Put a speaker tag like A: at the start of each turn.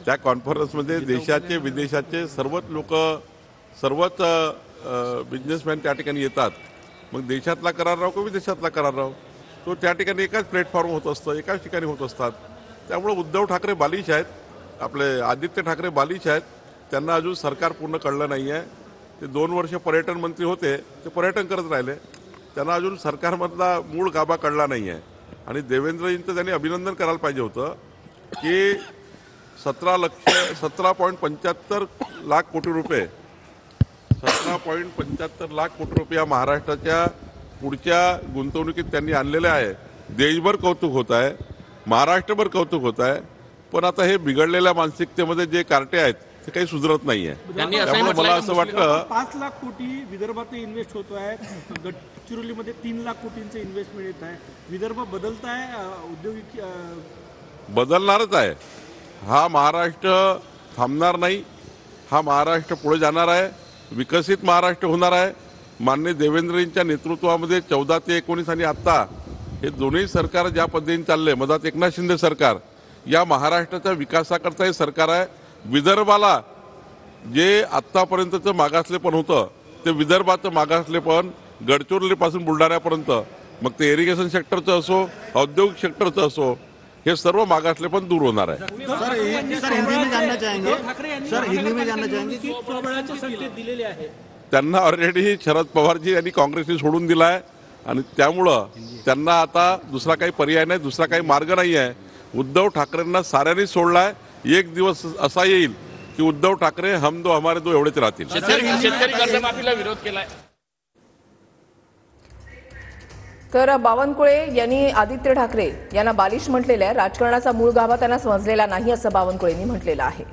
A: त्या कॉन्फरन्समध्ये देशाचे विदेशाचे सर्वच लोक सर्वच बिझनेसमॅन त्या ठिकाणी येतात। मग देशातला करार राहो की विदेशातला करार राहो तो त्या ठिकाणी एकाच प्लॅटफॉर्म होत असतं, एकाच ठिकाणी होत असतात। त्यामुळे उद्धव ठाकरे बालिश आहेत, आपले आदित्य ठाकरे बालिश आहेत, त्यांना अजून सरकार पूर्ण कळलं नाही आहे। ते 2 वर्ष पर्यटन मंत्री होते, ते पर्यटन करत राहिले, त्यांना अजून सरकारमधला मूळ गाभा कळला नाही आहे। आणि देवेंद्रजींचं त्यांनी अभिनंदन करायला पाहिजे होतं की 17.75 लाख कोटी रुपये 17.75 लाख कोटी रुपये या महाराष्ट्राच्या पुढच्या गुंतवणुकीत त्यांनी आणलेले आहे। देशभर कौतुक होत आहे, महाराष्ट्रभर कौतुक होत आहे, पण आता हे बिघडलेल्या मानसिकतेमध्ये जे कार्टे आहेत ते काही सुधरत नाही आहे। त्यामुळे मला असं वाटतं
B: 5 लाख कोटी विदर्भात इन्व्हेस्ट होत आहे, गडचिरोलीमध्ये 3 लाख कोटींचं इन्व्हेस्टमेंट येत आहे। विदर्भ बदलत आहे, औद्योगिक
A: बदलणारच आहे। हा महाराष्ट्र थांबणार नाही, हा महाराष्ट्र पुढे जाणार आहे, विकसित महाराष्ट्र होणार आहे। माननीय देवेंद्रजींच्या नेतृत्वामध्ये 14 ते 19 आणि आत्ता हे दोन्ही सरकार ज्या पद्धतीने चालले, मधात एकनाथ शिंदे सरकार, या महाराष्ट्राच्या विकासाकरता हे सरकार आहे। विदर्भाला जे आत्तापर्यंतचं मागासलेपण होतं ते विदर्भाचं मागासलेपण गडचिरोलीपासून बुलढाण्यापर्यंत, मग ते इरिगेशन सेक्टरचं असो, औद्योगिक सेक्टरचं असो, हे सर्व मागासलेपण दूर होणार आहे।
C: सर हिंदी में जानना चाहेंगे
B: की स्वबळाचे संकेत दिलेले आहेत।
A: त्यांना ऑलरेडी शरद पवारजी यांनी काँग्रेसने सोडून दिला आहे आणि त्यामुळं त्यांना आता दुसरा काही पर्याय नाही, दुसरा काही मार्ग नाही आहे। उद्धव ठाकरेंना साऱ्यांनी सोडला आहे। एक दिवस असा येईल की उद्धव ठाकरे हम दो हमारे दो एवढेच राहतील।
D: शेतकरी कर्जमाफीला विरोध केलाय।
E: तर बावनकुळे यांनी आदित्य ठाकरे यांना बालिश म्हटलेलं आहे। राजकारणाचा मूळ गाभा त्यांना समजलेला नाही असं बावनकुळेंनी म्हटलेलं आहे।